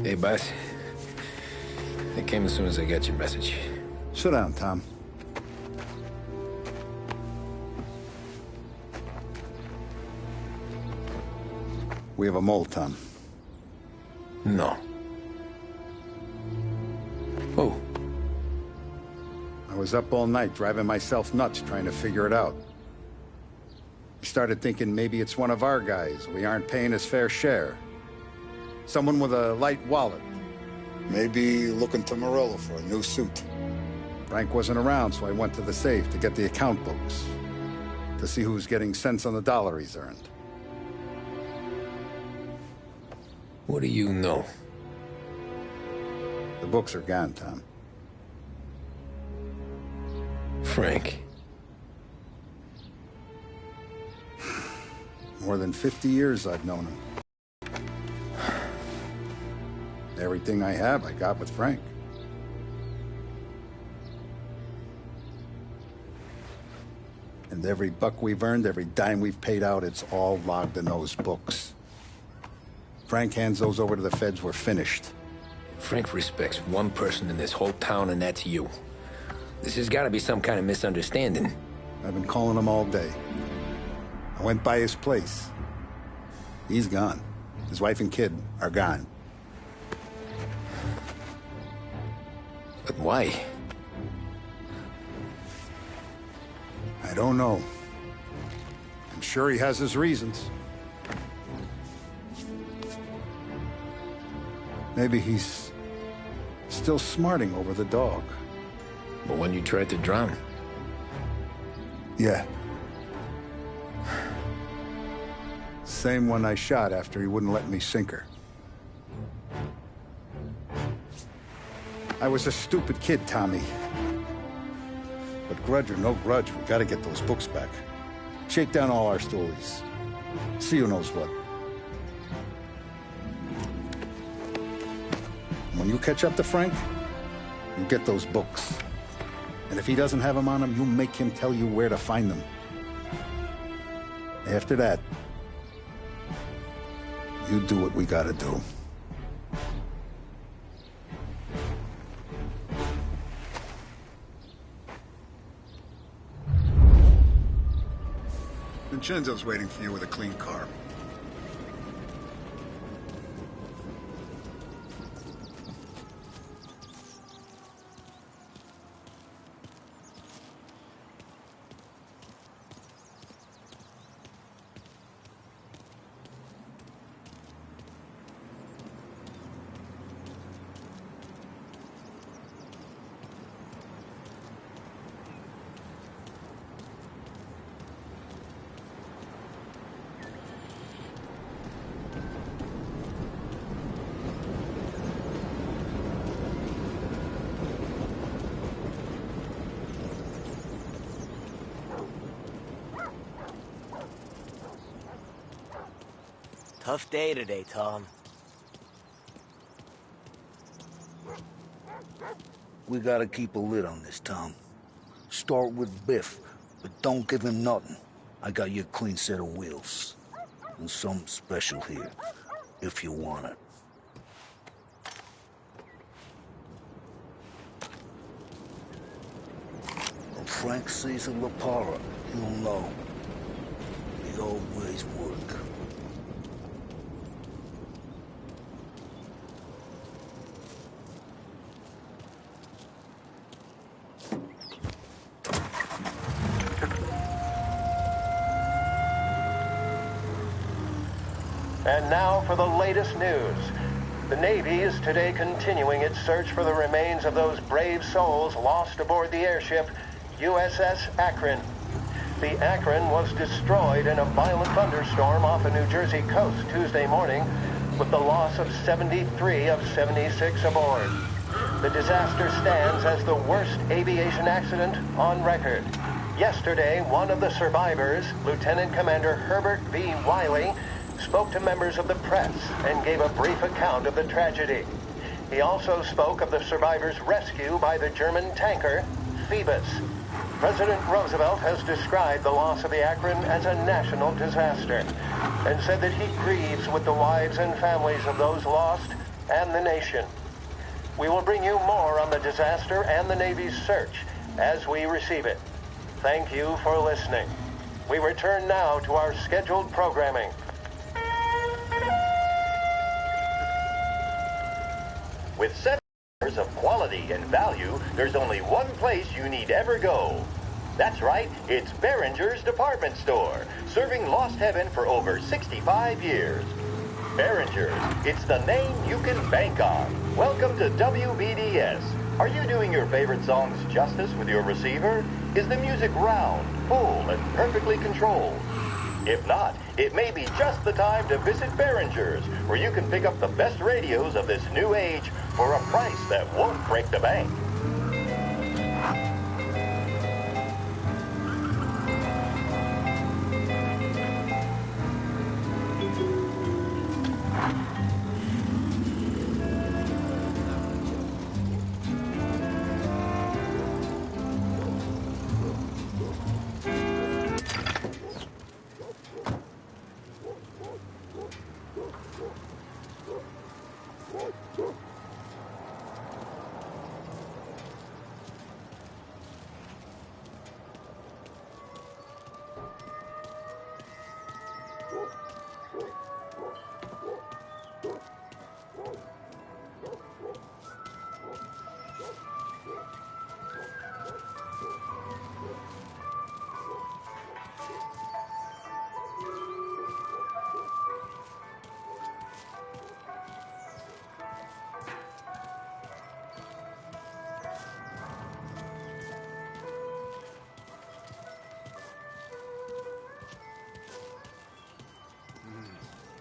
Hey, boss. I came as soon as I got your message. Sit down, Tom. We have a mole, Tom. No. Who? I was up all night driving myself nuts trying to figure it out. I started thinking maybe it's one of our guys. We aren't paying his fair share. Someone with a light wallet. Maybe looking to Morello for a new suit. Frank wasn't around, so I went to the safe to get the account books. To see who's getting cents on the dollar he's earned. What do you know? The books are gone, Tom. Frank. More than 50 years I've known him. Everything I have, I got with Frank. And every buck we've earned, every dime we've paid out, it's all logged in those books. Frank hands those over to the feds, we're finished. Frank respects one person in this whole town, and that's you. This has got to be some kind of misunderstanding. I've been calling him all day. I went by his place. He's gone. His wife and kid are gone. But why? I don't know. I'm sure he has his reasons. Maybe he's still smarting over the dog. But when you tried to drown? Yeah. Same one I shot after he wouldn't let me sink her. I was a stupid kid, Tommy. But grudge or no grudge, we gotta get those books back. Shake down all our stories. See who knows what. When you catch up to Frank, you get those books. And if he doesn't have them on him, you make him tell you where to find them. After that, you do what we gotta do. Vincenzo's waiting for you with a clean car. Tough day today, Tom. We gotta keep a lid on this, Tom. Start with Biff, but don't give him nothing. I got you a clean set of wheels. And something special here, if you want it. When Frank sees a La Parra, he'll know. It always works. And now for the latest news. The Navy is today continuing its search for the remains of those brave souls lost aboard the airship USS Akron. The Akron was destroyed in a violent thunderstorm off the New Jersey coast Tuesday morning, with the loss of 73 of 76 aboard. The disaster stands as the worst aviation accident on record. Yesterday, one of the survivors, Lieutenant Commander Herbert V. Wiley, spoke to members of the press and gave a brief account of the tragedy. He also spoke of the survivors' rescue by the German tanker, Phoebus. President Roosevelt has described the loss of the Akron as a national disaster and said that he grieves with the wives and families of those lost and the nation. We will bring you more on the disaster and the Navy's search as we receive it. Thank you for listening. We return now to our scheduled programming. With 7 years of quality and value, there's only one place you need ever go. That's right, it's Behringer's Department Store, serving Lost Heaven for over 65 years. Behringer's, it's the name you can bank on. Welcome to WBDS. Are you doing your favorite songs justice with your receiver? Is the music round, full, and perfectly controlled? If not, it may be just the time to visit Behringer's, where you can pick up the best radios of this new age for a price that won't break the bank.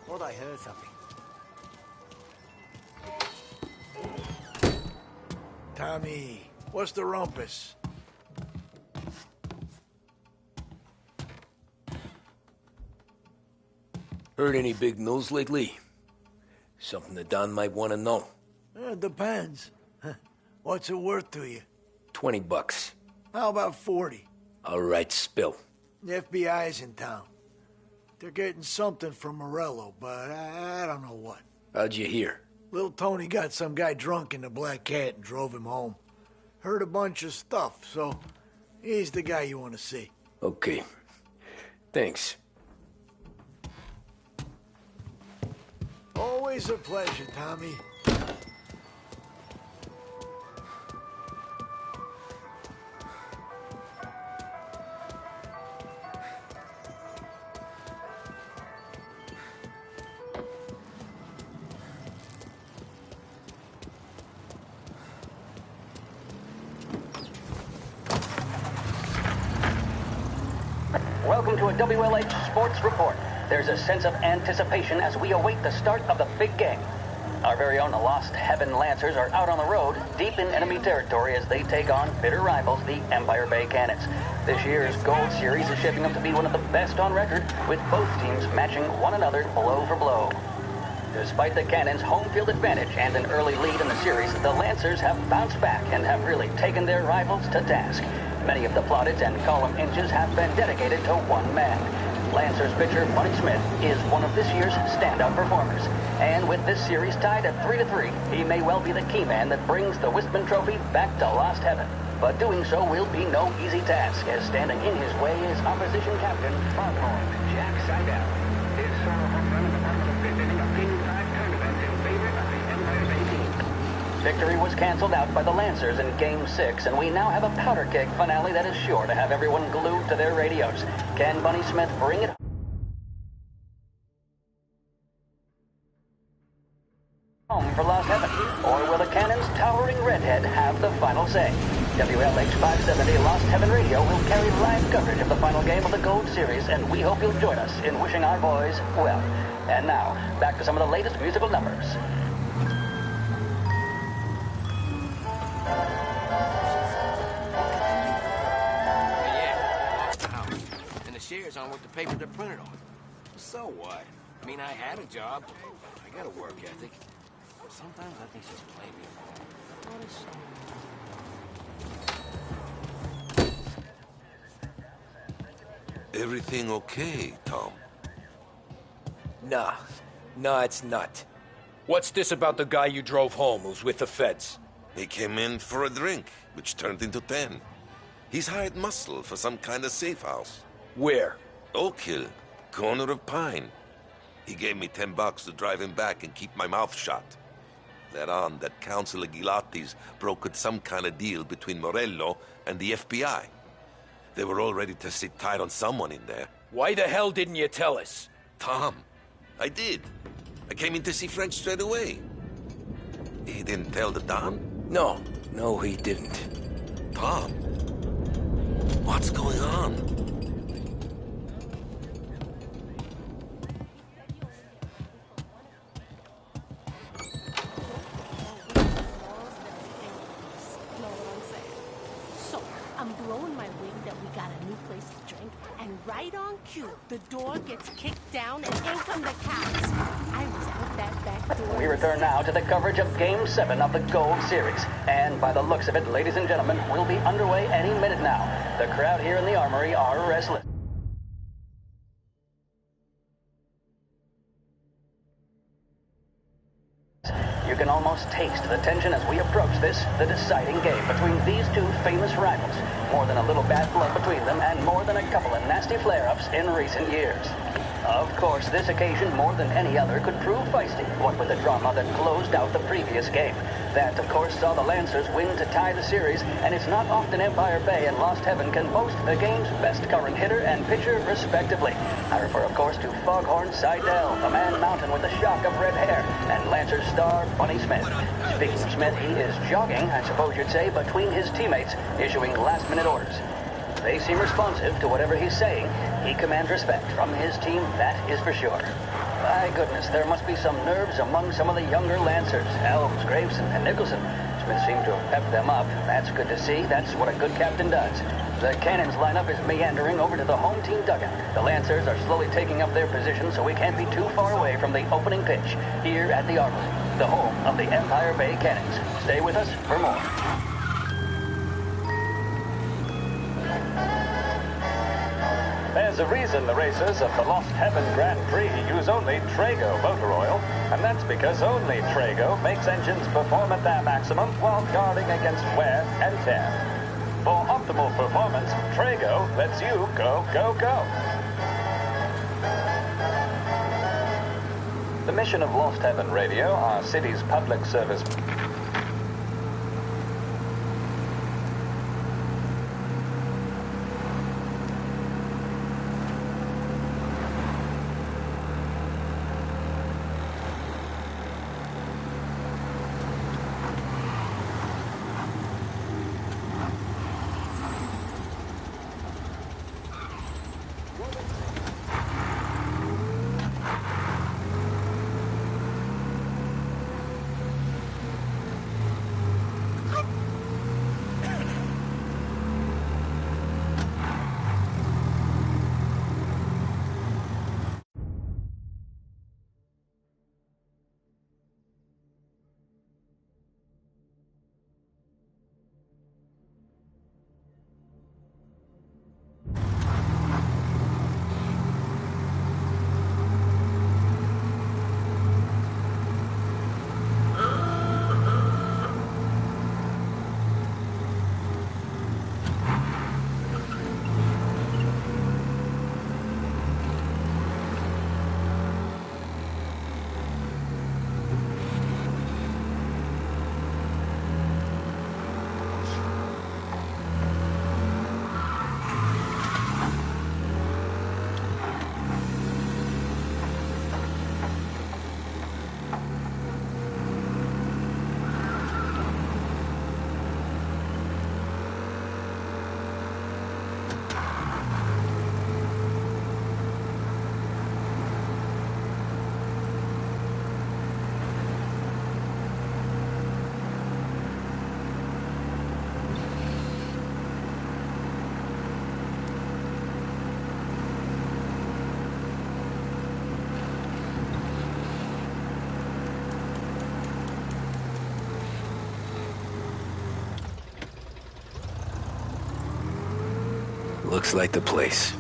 Thought I heard something. Tommy, what's the rumpus? Heard any big news lately? Something that Don might want to know. It depends. What's it worth to you? $20. How about 40? All right, spill. The FBI's in town. They're getting something from Morello, but I don't know what. How'd you hear? Little Tony got some guy drunk in the Black Cat and drove him home. Heard a bunch of stuff, so he's the guy you want to see. Okay. Thanks. Always a pleasure, Tommy. Welcome to a WLH Sports Report. There's a sense of anticipation as we await the start of the big game. Our very own Lost Heaven Lancers are out on the road, deep in enemy territory as they take on bitter rivals, the Empire Bay Cannons. This year's Gold Series is shaping up to be one of the best on record, with both teams matching one another blow for blow. Despite the Cannons' home field advantage and an early lead in the series, the Lancers have bounced back and have really taken their rivals to task. Many of the plaudits and column inches have been dedicated to one man. Lancers pitcher Bunny Smith is one of this year's standout performers. And with this series tied at 3-3, he may well be the key man that brings the Wispman Trophy back to Lost Heaven. But doing so will be no easy task, as standing in his way is opposition captain Foghorn Jack Seidel. His solo home run in the bottom of the fifth inning of Game 5 tournament in favor of the Empire Bay team. Victory was canceled out by the Lancers in Game 6, and we now have a powder keg finale that is sure to have everyone glued to their radios. Can Bunny Smith bring it home for Lost Heaven, or will the Cannon's towering redhead have the final say? WLH 570 Lost Heaven Radio will carry live coverage of the final game of the Gold Series, and we hope you'll join us in wishing our boys well. And now, back to some of the latest musical numbers. Shares on what the paper they're printed on. So what? I mean, I had a job. I got a work ethic. Sometimes I think she's playing me. Everything okay, Tom? Nah. Nah, it's not. What's this about the guy you drove home who's with the feds? He came in for a drink, which turned into 10. He's hired muscle for some kind of safe house. Where? Oak Hill, corner of Pine. He gave me $10 to drive him back and keep my mouth shut. Later on, that Councilor Gilatti's brokered some kind of deal between Morello and the FBI. They were all ready to sit tight on someone in there. Why the hell didn't you tell us? Tom, I did. I came in to see French straight away. He didn't tell the Don? No, he didn't. Tom, what's going on? So, I'm blowing my wing that we got a new place to drink, and right on cue, the door gets kicked down and in come the cops. I was out that back door. We return now to the coverage of Game 7 of the Gold Series. And by the looks of it, ladies and gentlemen, we'll be underway any minute now. The crowd here in the Armory are restless. You can almost taste the tension as we approach this, the deciding game between these two famous rivals. More than a little bad blood between them, and more than a couple of nasty flare-ups in recent years. Of course, this occasion, more than any other, could prove feisty, what with the drama that closed out the previous game. That, of course, saw the Lancers win to tie the series, and it's not often Empire Bay and Lost Heaven can boast the game's best current hitter and pitcher, respectively. I refer, of course, to Foghorn Seidel, the man mountain with the shock of red hair, and Lancers star Bunny Smith. Speaking of Smith, he is jogging, I suppose you'd say, between his teammates, issuing last-minute orders. They seem responsive to whatever he's saying. He commands respect from his team, that is for sure. My goodness, there must be some nerves among some of the younger Lancers. Elves, Graves, and Nicholson. Smith seemed to have pepped them up. That's good to see. That's what a good captain does. The Cannons lineup is meandering over to the home team dugout. The Lancers are slowly taking up their position, so we can't be too far away from the opening pitch here at the Armory, the home of the Empire Bay Cannons. Stay with us for more. There's a reason the racers of the Lost Heaven Grand Prix use only Trago motor oil, and that's because only Trago makes engines perform at their maximum while guarding against wear and tear. For optimal performance, Trago lets you go, go, go. The mission of Lost Heaven Radio, our city's public service... Looks like the place.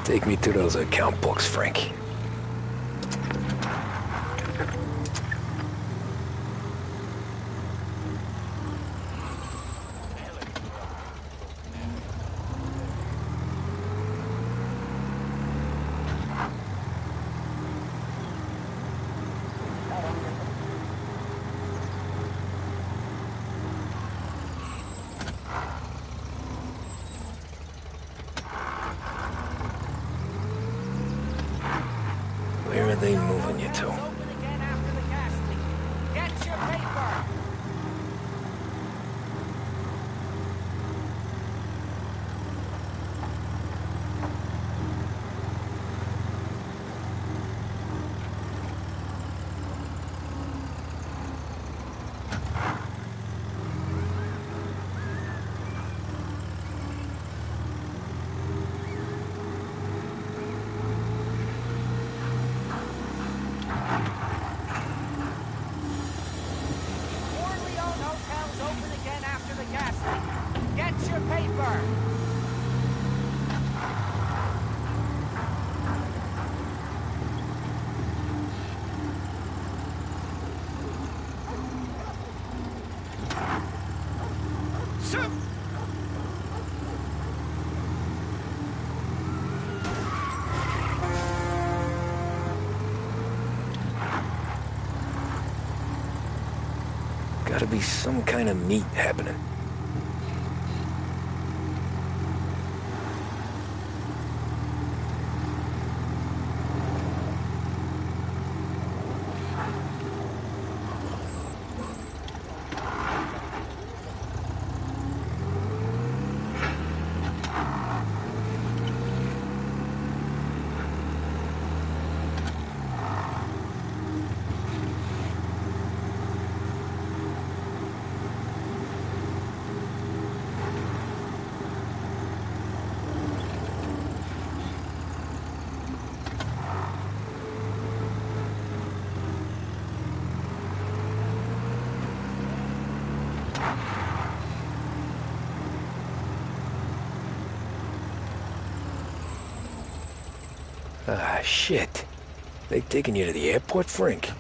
Take me to those account books, Frank. Where are they moving you to? Open again after the casting. Get your paper! Corleone Hotel's open again after the casting. Get your paper! Gotta be some kind of meet happening. Ah, shit. They taking you to the airport, Frank?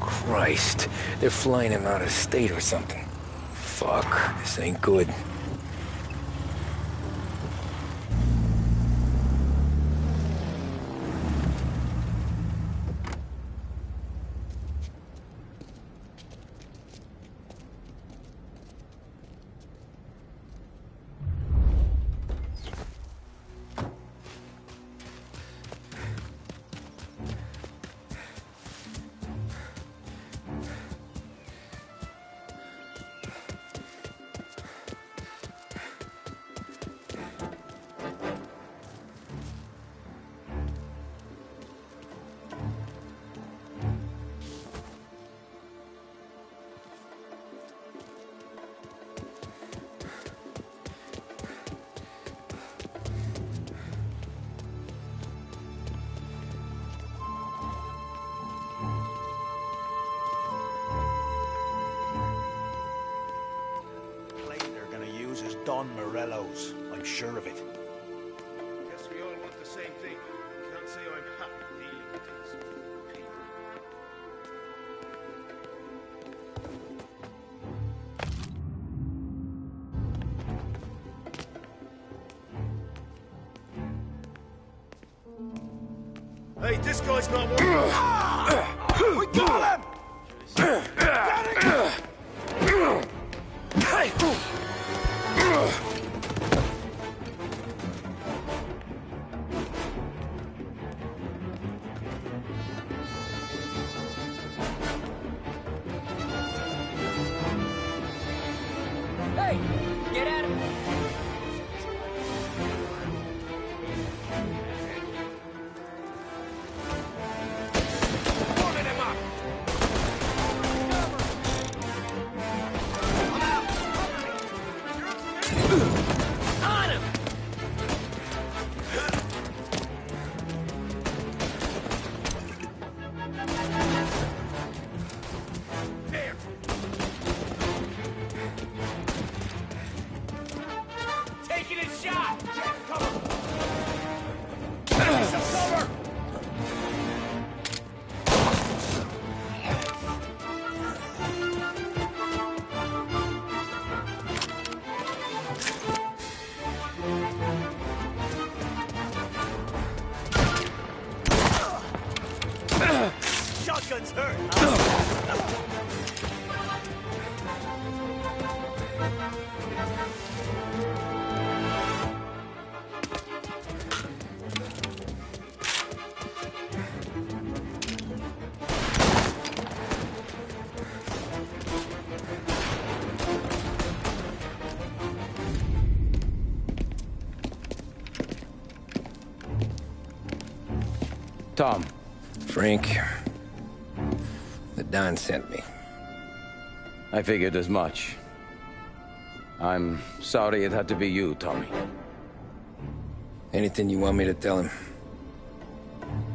Christ, they're flying him out of state or something. Fuck, this ain't good. Don Morello's. I'm sure of it. Guess we all want the same thing. Can't say I'm happy dealing with these people. Hey, this guy's not one. We got him! Hey, get at him! On him! Taking a shot! Cover! Some cover! Shotgun's hurt. Tom. Frank. The Don sent me. I figured as much. I'm sorry it had to be you, Tommy. Anything you want me to tell him?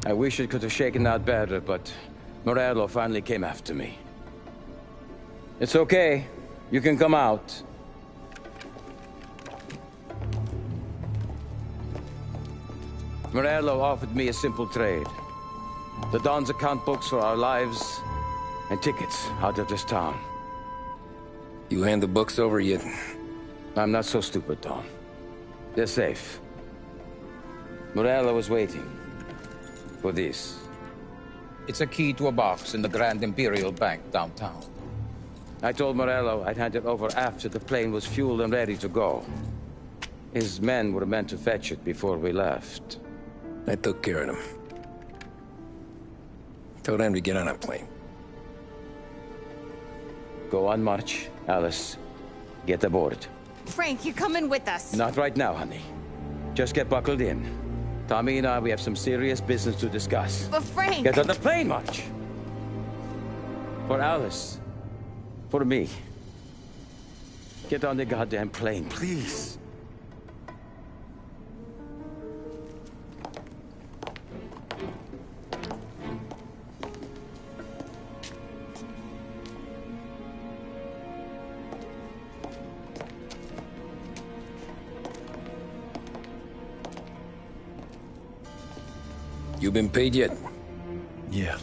I wish it could have shaken out better, but Morello finally came after me. It's okay. You can come out. Morello offered me a simple trade. The Don's account books for our lives, and tickets out of this town. You hand the books over yet? I'm not so stupid, Tom. They're safe. Morello was waiting for this. It's a key to a box in the Grand Imperial Bank downtown. I told Morello I'd hand it over after the plane was fueled and ready to go. His men were meant to fetch it before we left. I took care of them. Told them to get on a plane. Go on, March. Alice, get aboard. Frank, you're coming with us. Not right now, honey. Just get buckled in. Tommy and I, we have some serious business to discuss. But Frank... Get on the plane, March. For Alice. For me. Get on the goddamn plane, please. You been paid yet? Yeah.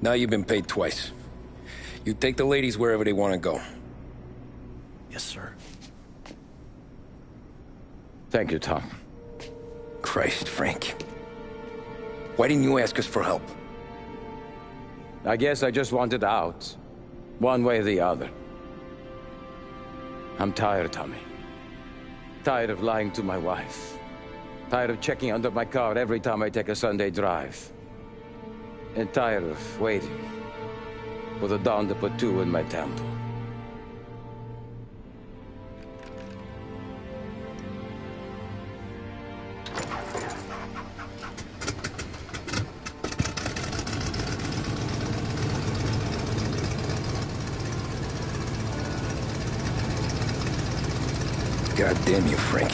Now you've been paid twice. You take the ladies wherever they want to go. Yes, sir. Thank you, Tom. Christ, Frank. Why didn't you ask us for help? I guess I just wanted out. One way or the other. I'm tired, Tommy. Tired of lying to my wife. Tired of checking under my car every time I take a Sunday drive. And tired of waiting for the dawn to put two in my temple. God damn you, Frank.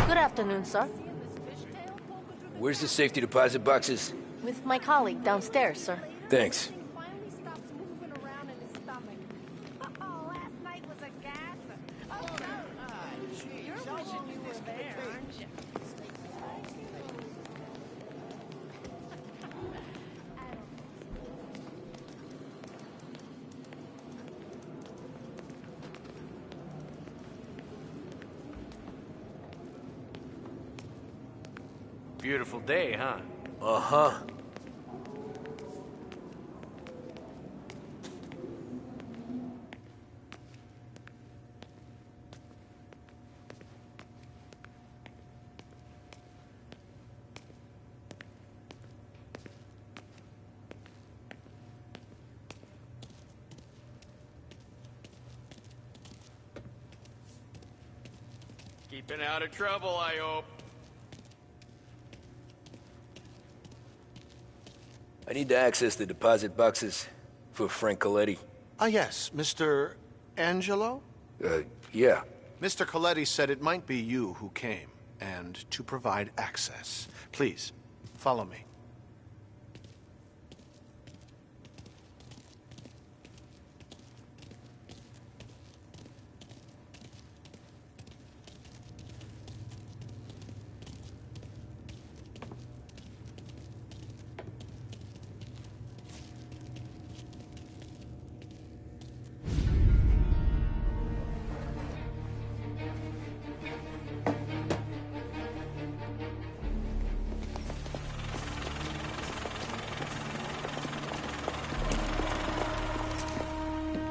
Good afternoon, sir. Where's the safety deposit boxes? With my colleague downstairs, sir. Thanks. Beautiful day, huh? Uh-huh. Keeping out of trouble, I hope. I need to access the deposit boxes for Frank Coletti. Ah, yes, Mr. Angelo? Yeah. Mr. Coletti said it might be you who came, and to provide access. Please, follow me.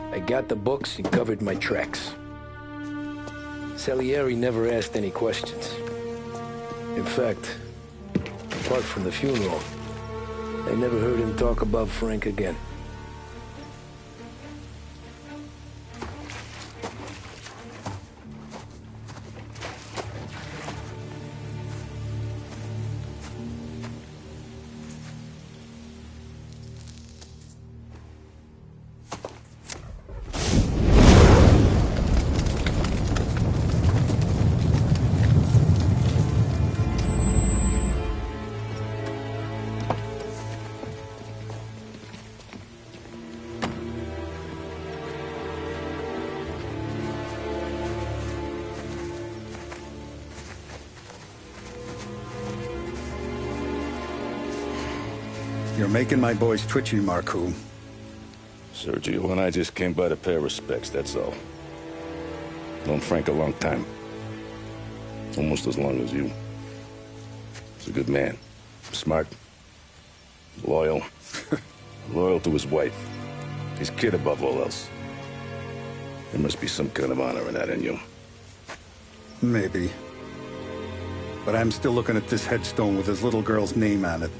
I got the books and covered my tracks. Salieri never asked any questions. In fact, apart from the funeral, I never heard him talk about Frank again. You're making my boys twitchy, Marku. Sergio and I just came by to pay our respects, that's all. Known Frank a long time. Almost as long as you. He's a good man. Smart. Loyal. Loyal to his wife. His kid above all else. There must be some kind of honor in that in you. Maybe. But I'm still looking at this headstone with his little girl's name on it.